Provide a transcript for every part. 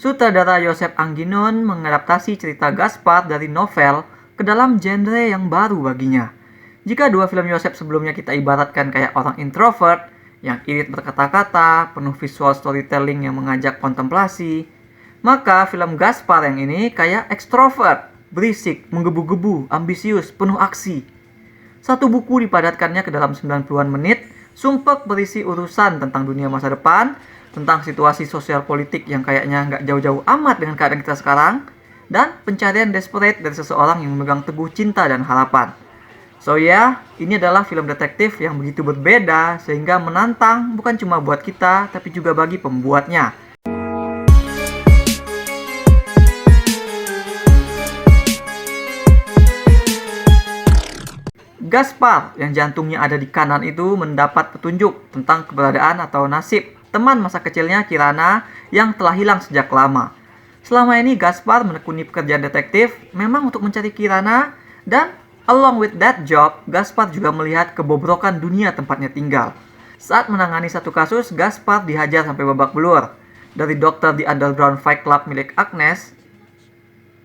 Sutradara Joseph Angginon mengadaptasi cerita Gaspar dari novel ke dalam genre yang baru baginya. Jika dua film Joseph sebelumnya kita ibaratkan kayak orang introvert, yang irit berkata-kata, penuh visual storytelling yang mengajak kontemplasi, maka film Gaspar yang ini kayak ekstrovert, berisik, menggebu-gebu, ambisius, penuh aksi. Satu buku dipadatkannya ke dalam 90-an menit, sumpek berisi urusan tentang dunia masa depan, tentang situasi sosial politik yang kayaknya nggak jauh-jauh amat dengan keadaan kita sekarang, dan pencarian desperate dari seseorang yang memegang teguh cinta dan harapan. So ya, ini adalah film detektif yang begitu berbeda sehingga menantang bukan cuma buat kita, tapi juga bagi pembuatnya. Gaspar yang jantungnya ada di kanan itu mendapat petunjuk tentang keberadaan atau nasib teman masa kecilnya Kirana yang telah hilang sejak lama. Selama ini Gaspar menekuni pekerjaan detektif memang untuk mencari Kirana, dan along with that job, Gaspar juga melihat kebobrokan dunia tempatnya tinggal. Saat menangani satu kasus, Gaspar dihajar sampai babak belur. Dari dokter di Underground Fight Club milik Agnes,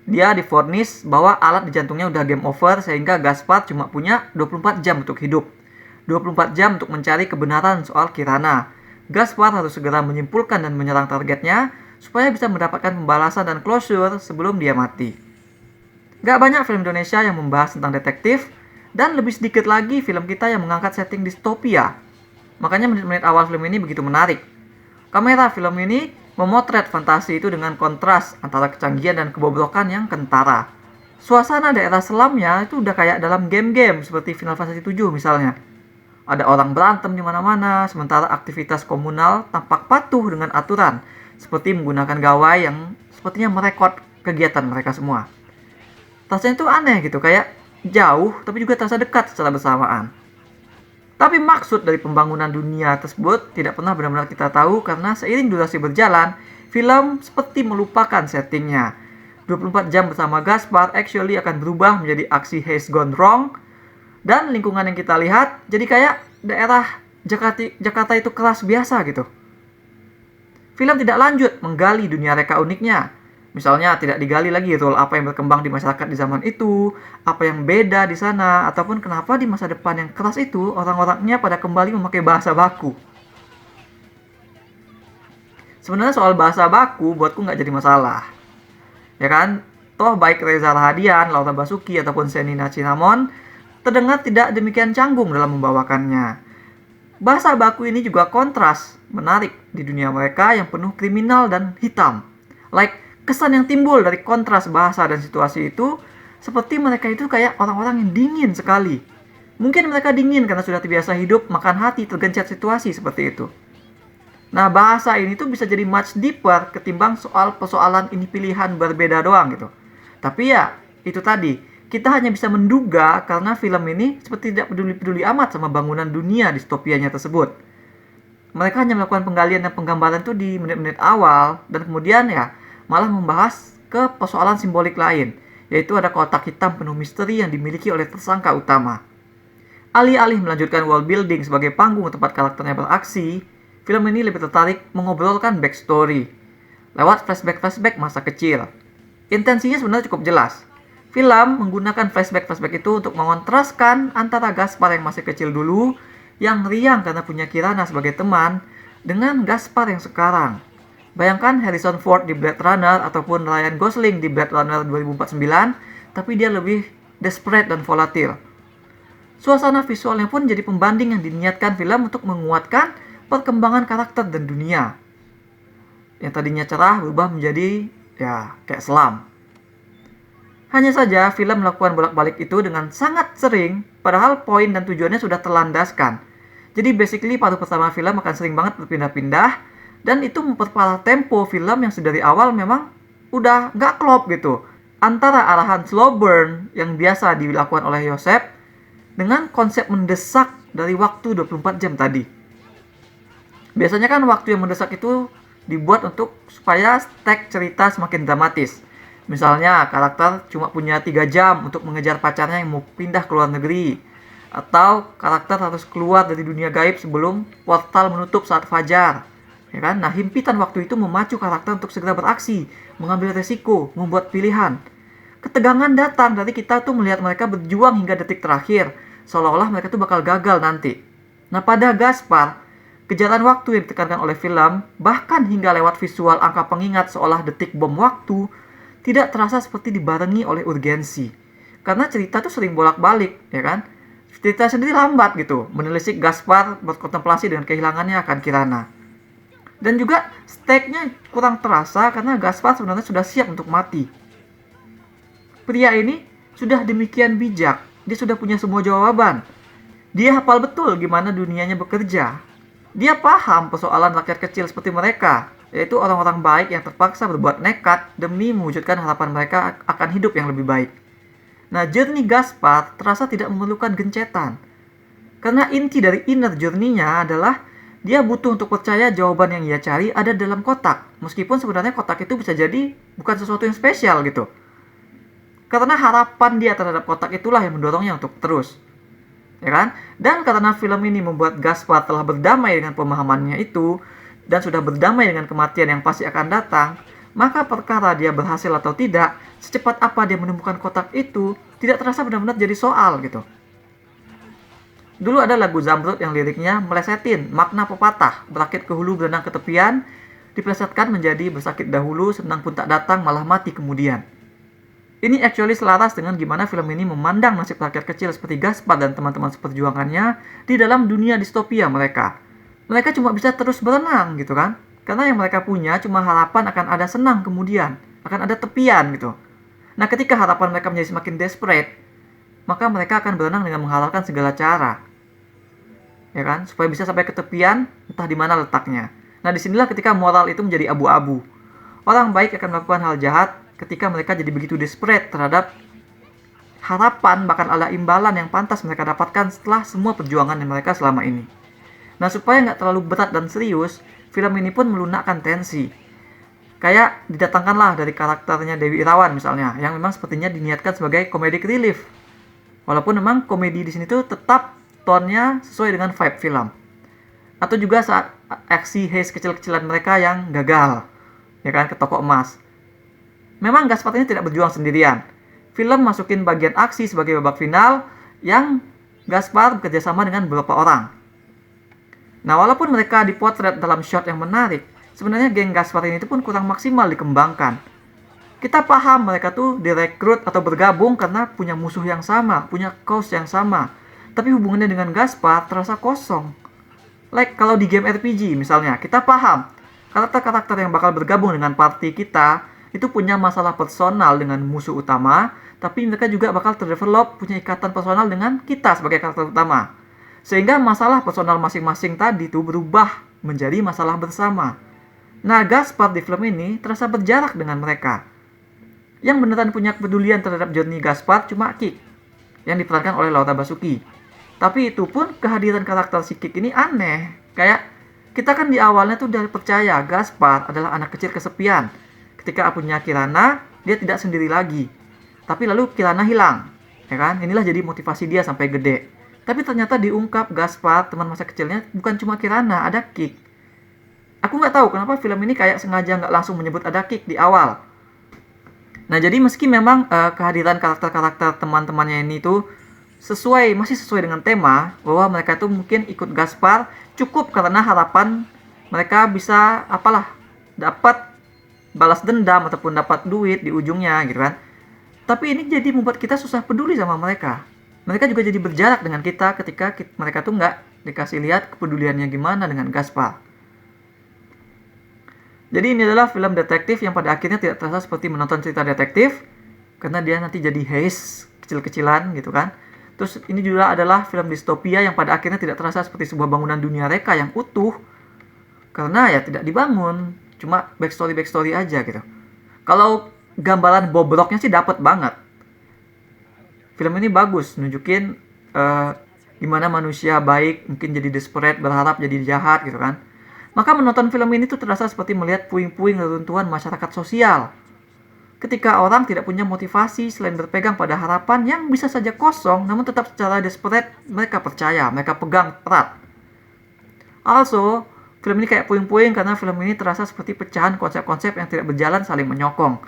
dia divonis bahwa alat di jantungnya udah game over sehingga Gaspar cuma punya 24 jam untuk hidup. 24 jam untuk mencari kebenaran soal Kirana. Gaspar harus segera menyimpulkan dan menyerang targetnya supaya bisa mendapatkan pembalasan dan closure sebelum dia mati. Gak banyak film Indonesia yang membahas tentang detektif, dan lebih sedikit lagi film kita yang mengangkat setting distopia. Makanya menit-menit awal film ini begitu menarik. Kamera film ini memotret fantasi itu dengan kontras antara kecanggihan dan kebobrokan yang kentara. Suasana daerah selamnya itu udah kayak dalam game-game seperti Final Fantasy 7 misalnya. Ada orang berantem di mana-mana, sementara aktivitas komunal tampak patuh dengan aturan, seperti menggunakan gawai yang sepertinya merekod kegiatan mereka semua. Rasanya itu aneh gitu, kayak jauh tapi juga terasa dekat secara bersamaan. Tapi maksud dari pembangunan dunia tersebut tidak pernah benar-benar kita tahu karena seiring durasi berjalan, film seperti melupakan settingnya. 24 jam bersama Gaspar actually akan berubah menjadi aksi Haze Gone Wrong, dan lingkungan yang kita lihat jadi kayak daerah Jakarta itu kelas biasa gitu. Film tidak lanjut menggali dunia reka uniknya. Misalnya tidak digali lagi role apa yang berkembang di masyarakat di zaman itu, apa yang beda di sana, ataupun kenapa di masa depan yang keras itu orang-orangnya pada kembali memakai bahasa baku. Sebenarnya soal bahasa baku buatku nggak jadi masalah. Ya kan? Toh baik Reza Rahadian, Laura Basuki, ataupun Shenina Cinnamon terdengar tidak demikian canggung dalam membawakannya. Bahasa baku ini juga kontras, menarik di dunia mereka yang penuh kriminal dan hitam. Like, kesan yang timbul dari kontras bahasa dan situasi itu seperti mereka itu kayak orang-orang yang dingin sekali. Mungkin mereka dingin karena sudah terbiasa hidup makan hati tergencet situasi seperti itu. Nah, bahasa ini tuh bisa jadi much deeper ketimbang soal persoalan ini pilihan berbeda doang gitu. Tapi ya, itu tadi, kita hanya bisa menduga karena film ini seperti tidak peduli-peduli amat sama bangunan dunia distopianya tersebut. Mereka hanya melakukan penggalian dan penggambaran itu di menit-menit awal, dan kemudian ya malah membahas ke persoalan simbolik lain, yaitu ada kotak hitam penuh misteri yang dimiliki oleh tersangka utama. Alih-alih melanjutkan world building sebagai panggung tempat karakternya beraksi, film ini lebih tertarik mengobrolkan backstory lewat flashback-flashback masa kecil. Intensinya sebenarnya cukup jelas. Film menggunakan flashback-flashback itu untuk mengontraskan antara Gaspar yang masih kecil dulu, yang riang karena punya Kirana sebagai teman, dengan Gaspar yang sekarang. Bayangkan Harrison Ford di Blade Runner ataupun Ryan Gosling di Blade Runner 2049, tapi dia lebih desperate dan volatil. Suasana visualnya pun jadi pembanding yang diniatkan film untuk menguatkan perkembangan karakter dan dunia. Yang tadinya cerah berubah menjadi ya kayak selam. Hanya saja film melakukan bolak-balik itu dengan sangat sering, padahal poin dan tujuannya sudah terlandaskan. Jadi basically paruh pertama film akan sering banget berpindah-pindah, dan itu memperparah tempo film yang sedari awal memang udah gak klop gitu. Antara arahan slow burn yang biasa dilakukan oleh Joseph dengan konsep mendesak dari waktu 24 jam tadi. Biasanya kan waktu yang mendesak itu dibuat untuk supaya stack cerita semakin dramatis. Misalnya karakter cuma punya 3 jam untuk mengejar pacarnya yang mau pindah ke luar negeri. Atau karakter harus keluar dari dunia gaib sebelum portal menutup saat fajar. Ya kan? Nah, himpitan waktu itu memacu karakter untuk segera beraksi, mengambil resiko, membuat pilihan. Ketegangan datang dari kita tuh melihat mereka berjuang hingga detik terakhir, seolah-olah mereka tuh bakal gagal nanti. Nah, pada Gaspar, kejaran waktu yang ditekankan oleh film, bahkan hingga lewat visual angka pengingat seolah detik bom waktu, tidak terasa seperti dibarengi oleh urgensi. Karena cerita tuh sering bolak-balik, ya kan? Cerita sendiri lambat gitu, menelisik Gaspar berkontemplasi dengan kehilangannya akan Kirana. Dan juga stake-nya kurang terasa karena Gaspar sebenarnya sudah siap untuk mati. Pria ini sudah demikian bijak, dia sudah punya semua jawaban. Dia hafal betul gimana dunianya bekerja. Dia paham persoalan rakyat kecil seperti mereka, yaitu orang-orang baik yang terpaksa berbuat nekat demi mewujudkan harapan mereka akan hidup yang lebih baik. Nah, journey Gaspar terasa tidak memerlukan gencetan. Karena inti dari inner journey-nya adalah dia butuh untuk percaya jawaban yang ia cari ada dalam kotak. Meskipun sebenarnya kotak itu bisa jadi bukan sesuatu yang spesial gitu. Karena harapan dia terhadap kotak itulah yang mendorongnya untuk terus. Ya kan? Dan karena film ini membuat Gaspar telah berdamai dengan pemahamannya itu dan sudah berdamai dengan kematian yang pasti akan datang, maka perkara dia berhasil atau tidak, secepat apa dia menemukan kotak itu, tidak terasa benar-benar jadi soal gitu. Dulu ada lagu Zamrud yang liriknya melesetin makna pepatah, berakit ke hulu berenang ke tepian, diplesetkan menjadi bersakit dahulu, senang pun tak datang, malah mati kemudian. Ini actually selaras dengan gimana film ini memandang nasib rakyat kecil seperti Gaspar dan teman-teman seperjuangannya di dalam dunia distopia mereka. Mereka cuma bisa terus berenang gitu kan. Karena yang mereka punya cuma harapan akan ada senang kemudian, akan ada tepian gitu. Nah, ketika harapan mereka menjadi semakin desperate, maka mereka akan berenang dengan menghalalkan segala cara. Ya kan? Supaya bisa sampai ke tepian, entah di mana letaknya. Nah, disinilah ketika moral itu menjadi abu-abu. Orang baik akan melakukan hal jahat ketika mereka jadi begitu desperate terhadap harapan bahkan ada imbalan yang pantas mereka dapatkan setelah semua perjuangan yang mereka selama ini. Nah, supaya nggak terlalu berat dan serius, film ini pun melunakkan tensi. Kayak didatangkanlah dari karakternya Dewi Irawan misalnya, yang memang sepertinya diniatkan sebagai comedic relief. Walaupun memang komedi di sini tuh tetap tone-nya sesuai dengan vibe film. Atau juga saat aksi heist kecil-kecilan mereka yang gagal, ya kan, ke toko emas. Memang Gaspar ini tidak berjuang sendirian. Film masukin bagian aksi sebagai babak final yang Gaspar bekerjasama dengan beberapa orang. Nah, walaupun mereka dipotret dalam shot yang menarik, sebenarnya geng Gaspar ini pun kurang maksimal dikembangkan. Kita paham mereka tuh direkrut atau bergabung karena punya musuh yang sama, punya cause yang sama. Tapi hubungannya dengan Gaspar terasa kosong. Like kalau di game RPG misalnya, kita paham karakter-karakter yang bakal bergabung dengan party kita itu punya masalah personal dengan musuh utama, tapi mereka juga bakal terdevelop punya ikatan personal dengan kita sebagai karakter utama. Sehingga masalah personal masing-masing tadi tuh berubah menjadi masalah bersama. Nah, Gaspar di film ini terasa berjarak dengan mereka. Yang beneran punya kepedulian terhadap journey Gaspar cuma Kik, yang diperankan oleh Laura Basuki. Tapi itu pun kehadiran karakter si Kik ini aneh. Kayak kita kan di awalnya tuh udah percaya Gaspar adalah anak kecil kesepian. Ketika punya Kirana, dia tidak sendiri lagi. Tapi lalu Kirana hilang, ya kan? Inilah jadi motivasi dia sampai gede. Tapi ternyata diungkap Gaspar, teman masa kecilnya, bukan cuma Kirana, ada Kik. Aku nggak tahu kenapa film ini kayak sengaja nggak langsung menyebut ada Kik di awal. Nah, jadi meski memang kehadiran karakter-karakter teman-temannya ini tuh masih sesuai dengan tema, bahwa mereka tuh mungkin ikut Gaspar cukup karena harapan mereka bisa dapat balas dendam ataupun dapat duit di ujungnya gitu kan. Tapi ini jadi membuat kita susah peduli sama mereka. Mereka juga jadi berjarak dengan kita ketika mereka tuh nggak dikasih lihat kepeduliannya gimana dengan Gaspar. Jadi ini adalah film detektif yang pada akhirnya tidak terasa seperti menonton cerita detektif, karena dia nanti jadi heist kecil-kecilan gitu kan. Terus ini juga adalah film distopia yang pada akhirnya tidak terasa seperti sebuah bangunan dunia reka yang utuh, karena ya tidak dibangun, cuma backstory aja gitu. Kalau gambaran bobroknya sih dapat banget. Film ini bagus, nunjukin gimana manusia baik mungkin jadi desperate, berharap jadi jahat gitu kan. Maka menonton film ini tuh terasa seperti melihat puing-puing reruntuhan masyarakat sosial. Ketika orang tidak punya motivasi selain berpegang pada harapan yang bisa saja kosong, namun tetap secara desperate mereka percaya, mereka pegang erat. Also, Film ini kayak puing-puing karena film ini terasa seperti pecahan konsep-konsep yang tidak berjalan saling menyokong.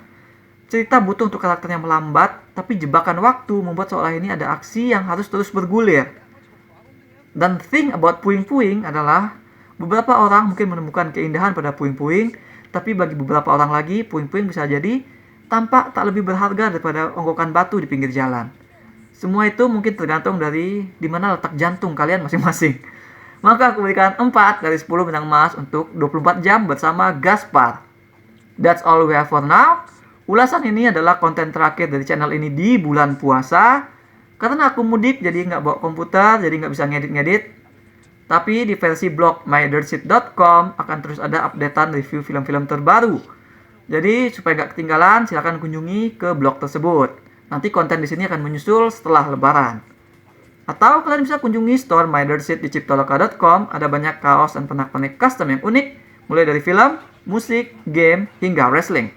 Cerita butuh untuk karakter yang melambat, tapi jebakan waktu membuat seolah ini ada aksi yang harus terus bergulir. Dan thing about puing-puing adalah beberapa orang mungkin menemukan keindahan pada puing-puing, tapi bagi beberapa orang lagi, puing-puing bisa jadi tampak tak lebih berharga daripada onggokan batu di pinggir jalan. Semua itu mungkin tergantung dari di mana letak jantung kalian masing-masing. Maka aku berikan 4 dari 10 bintang emas untuk 24 jam bersama Gaspar. That's all we have for now. Ulasan ini adalah konten terakhir dari channel ini di bulan puasa. Karena aku mudik jadi nggak bawa komputer, jadi nggak bisa ngedit-ngedit. Tapi di versi blog mydirtshit.com akan terus ada updatean review film-film terbaru. Jadi supaya nggak ketinggalan, silahkan kunjungi ke blog tersebut. Nanti konten di sini akan menyusul setelah lebaran. Atau kalian bisa kunjungi store mydirtshit di ciptaloka.com. Ada banyak kaos dan pernak-pernik custom yang unik, mulai dari film, musik, game, hingga wrestling.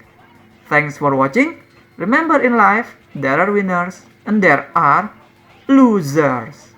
Thanks for watching. Remember in life, there are winners and there are losers.